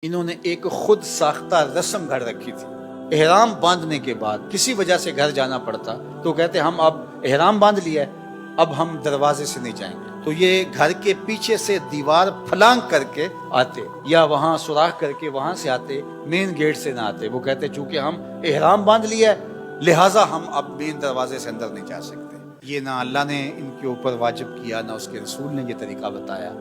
انہوں نے ایک خود ساختہ رسم گھڑ رکھی تھی. احرام باندھنے کے بعد کسی وجہ سے گھر جانا پڑتا تو کہتے ہم اب احرام باندھ لیا ہے، اب ہم دروازے سے نہیں جائیں گے. تو یہ گھر کے پیچھے سے دیوار پھلانگ کر کے آتے یا وہاں سوراخ کر کے وہاں سے آتے، مین گیٹ سے نہ آتے. وہ کہتے چونکہ ہم احرام باندھ لیا ہے لہٰذا ہم اب مین دروازے سے اندر نہیں جا سکتے. یہ نہ اللہ نے ان کے اوپر واجب کیا، نہ اس کے رسول نے یہ طریقہ بتایا،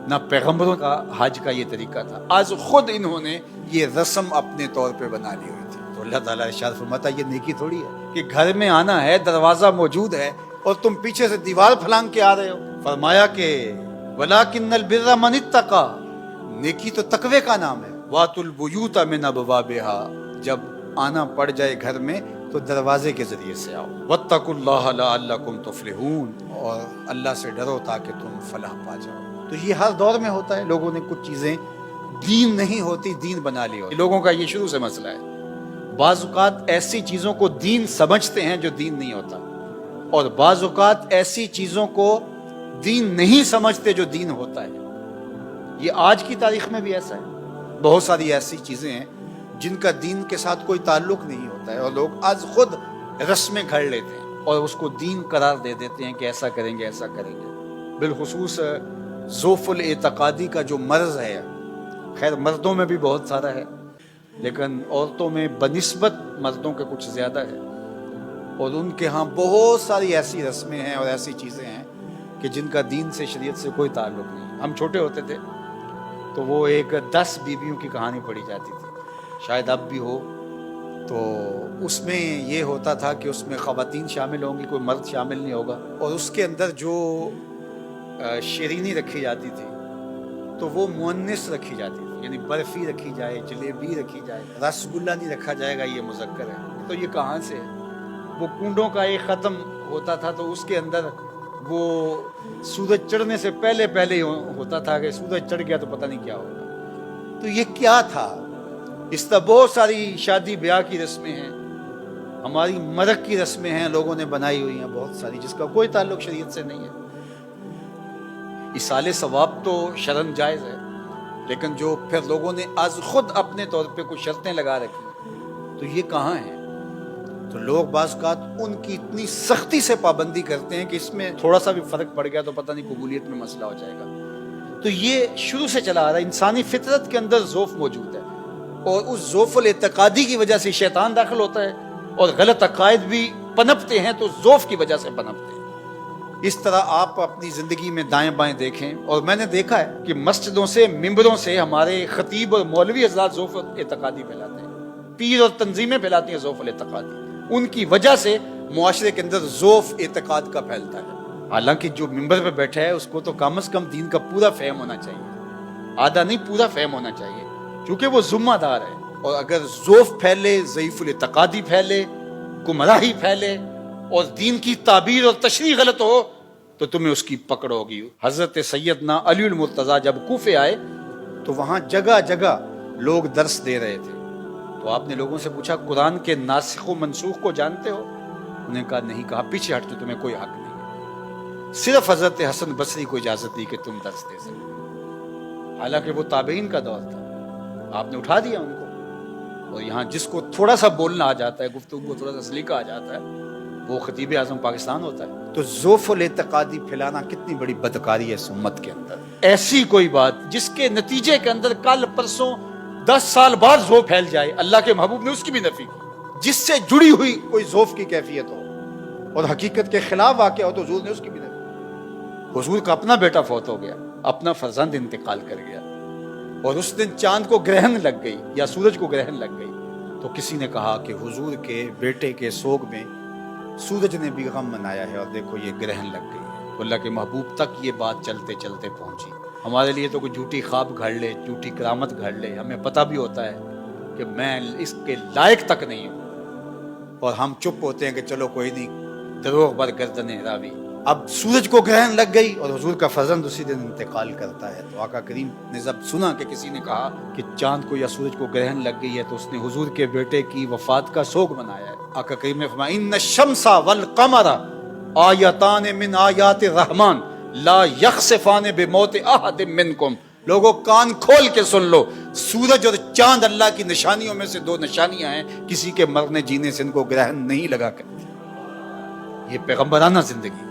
نہ پیغمبروں کا حج کا یہ طریقہ تھا. آج خود انہوں نے یہ رسم اپنے طور پہ بنا لی ہوئی تھی. تو اللہ تعالیٰ ارشاد فرماتا یہ نیکی تھوڑی ہے کہ گھر میں آنا ہے، دروازہ موجود ہے اور تم پیچھے سے دیوار پھلانگ کے آ رہے ہو. فرمایا کہ وَلَٰكِنَّ الْبِرَّ مَنِ اتَّقَىٰ، نیکی تو تقوی کا نام ہے. وَأْتُوا الْبُيُوتَ مِنْ أَبْوَابِهَا، جب آنا پڑ جائے گھر میں تو دروازے کے ذریعے سے آؤ. وَاتَّقُوا اللَّهَ لَعَلَّكُمْ تُفْلِحُونَ، اور اللہ سے ڈرو تاکہ تم فلاح پا جاؤ. تو یہ ہر دور میں ہوتا ہے، لوگوں نے کچھ چیزیں دین نہیں ہوتی دین بنا لی ہوتی. لوگوں کا یہ شروع سے مسئلہ ہے. بعض اوقات ایسی چیزوں کو دین سمجھتے ہیں جو دین نہیں ہوتا، اور بعض اوقات ایسی چیزوں کو دین نہیں سمجھتے جو دین ہوتا ہے. یہ آج کی تاریخ میں بھی ایسا ہے. بہت ساری ایسی چیزیں ہیں جن کا دین کے ساتھ کوئی تعلق نہیں ہوتا ہے، اور لوگ آج خود رسمیں گھڑ لیتے ہیں اور اس کو دین قرار دے دیتے ہیں کہ ایسا کریں گے ایسا کریں گے. بالخصوص ذوف الاعتقادی کا جو مرض ہے، خیر مردوں میں بھی بہت سارا ہے لیکن عورتوں میں بنسبت مردوں کے کچھ زیادہ ہے، اور ان کے ہاں بہت ساری ایسی رسمیں ہیں اور ایسی چیزیں ہیں کہ جن کا دین سے شریعت سے کوئی تعلق نہیں. ہم چھوٹے ہوتے تھے تو وہ ایک 10 بیویوں کی کہانی پڑھی جاتی تھی، شاید اب بھی ہو. تو اس میں یہ ہوتا تھا کہ اس میں خواتین شامل ہوں گی، کوئی مرد شامل نہیں ہوگا، اور اس کے اندر جو شیرینی رکھی جاتی تھی تو وہ مؤنث رکھی جاتی تھی، یعنی برفی رکھی جائے، جلیبی رکھی جائے، رس گلہ نہیں رکھا جائے گا، یہ مذکر ہے. تو یہ کہاں سے ہے؟ وہ کنڈوں کا ایک ختم ہوتا تھا تو اس کے اندر وہ سورج چڑھنے سے پہلے ہی ہوتا تھا کہ سورج چڑھ گیا تو پتہ نہیں کیا ہوگا. تو یہ کیا تھا؟ اس طرح بہت ساری شادی بیاہ کی رسمیں ہیں، ہماری مرگ کی رسمیں ہیں، لوگوں نے بنائی ہوئی ہیں بہت ساری، جس کا کوئی تعلق شریعت سے نہیں ہے. ایصال ثواب تو شرعاً جائز ہے، لیکن جو پھر لوگوں نے آج خود اپنے طور پہ کچھ شرطیں لگا رکھی تو یہ کہاں ہیں؟ تو لوگ بعض اوقات ان کی اتنی سختی سے پابندی کرتے ہیں کہ اس میں تھوڑا سا بھی فرق پڑ گیا تو پتہ نہیں قبولیت میں مسئلہ ہو جائے گا. تو یہ شروع سے چلا آ رہا ہے. انسانی فطرت کے اندر ذوف موجود ہے، اور اس ذوف الاعتقادی کی وجہ سے شیطان داخل ہوتا ہے، اور غلط عقائد بھی پنپتے ہیں تو ذوف کی وجہ سے پنپتے ہیں. اس طرح آپ اپنی زندگی میں دائیں بائیں دیکھیں، اور میں نے دیکھا ہے کہ مسجدوں سے، ممبروں سے ہمارے خطیب اور مولوی حضرات ذوف الاعتقادی پھیلاتے ہیں، پیر اور تنظیمیں پھیلاتی ہیں ذوف الاعتقادی. ان کی وجہ سے معاشرے کے اندر ذوف اعتقاد کا پھیلتا ہے. حالانکہ جو ممبر پہ بیٹھا ہے اس کو تو کم از کم دین کا پورا فہم ہونا چاہیے، آدھا نہیں پورا فہم ہونا چاہیے، کیونکہ وہ ذمہ دار ہے. اور اگر ذوف پھیلے، ضعیف الاعتقادی پھیلے، گمراہی پھیلے اور دین کی تعبیر اور تشریح غلط ہو تو تمہیں اس کی پکڑ ہوگی. حضرت سیدنا علی المرتضیٰ جب کوفے آئے تو وہاں جگہ جگہ لوگ درس دے رہے تھے. تو آپ نے لوگوں سے پوچھا قرآن کے ناسخ و منسوخ کو جانتے ہو؟ انہوں نے کہا نہیں. کہا پیچھے ہٹ کے تمہیں کوئی حق نہیں ہے. صرف حضرت حسن بصری کو اجازت دی کہ تم درس دے سکتے، حالانکہ وہ تابعین کا دور تھا. آپ نے اٹھا دیا ان کو. اور یہاں جس کو تھوڑا سا بولنا آ جاتا ہے، گفتگو کو تھوڑا سا سلیقہ آ جاتا ہے، وہ خطیب اعظم پاکستان ہوتا ہے. تو ذوف الاعتقادی پھیلانا کتنی بڑی بدکاری ہے اس امت کے اندر. ایسی کوئی بات جس کے نتیجے کے اندر کل پرسوں 10 سال بعد ذوف پھیل جائے، اللہ کے محبوب نے اس کی بھی نفی کی. جس سے جڑی ہوئی کوئی ذوف کی کیفیت ہو اور حقیقت کے خلاف واقع ہو تو حضور نے اس کی بھی نفی. حضور کا اپنا بیٹا فوت ہو گیا، اپنا فرزند انتقال کر گیا، اور اس دن چاند کو گرہن لگ گئی یا سورج کو گرہن لگ گئی. تو کسی نے کہا کہ حضور کے بیٹے کے سوگ میں سورج نے بھی غم منایا ہے، اور دیکھو یہ گرہن لگ گئی ہے. تو اللہ کے محبوب تک یہ بات چلتے چلتے پہنچی. ہمارے لیے تو کوئی جھوٹی خواب گھڑ لے، جھوٹی کرامت گھڑ لے، ہمیں پتہ بھی ہوتا ہے کہ میں اس کے لائق تک نہیں ہوں، اور ہم چپ ہوتے ہیں کہ چلو کوئی نہیں، دروغ بر گردن راوی. اب سورج کو گرہن لگ گئی اور حضور کا فرزند اسی دن انتقال کرتا ہے. تو آقا کریم نے جب سنا کہ کسی نے کہا کہ چاند کو یا سورج کو گرہن لگ گئی ہے تو اس نے حضور کے بیٹے کی وفات کا سوگ منایا ہے. آقا کریم نے فرمایا ان الشمس والقمر آیتان من آیات الرحمن لا یخسفان بموت احد منکم. لوگوں کان کھول کے سن لو، سورج اور چاند اللہ کی نشانیوں میں سے دو نشانیاں ہیں، کسی کے مرنے جینے سے ان کو گرہن نہیں لگا کرتے. یہ پیغمبرانہ زندگی.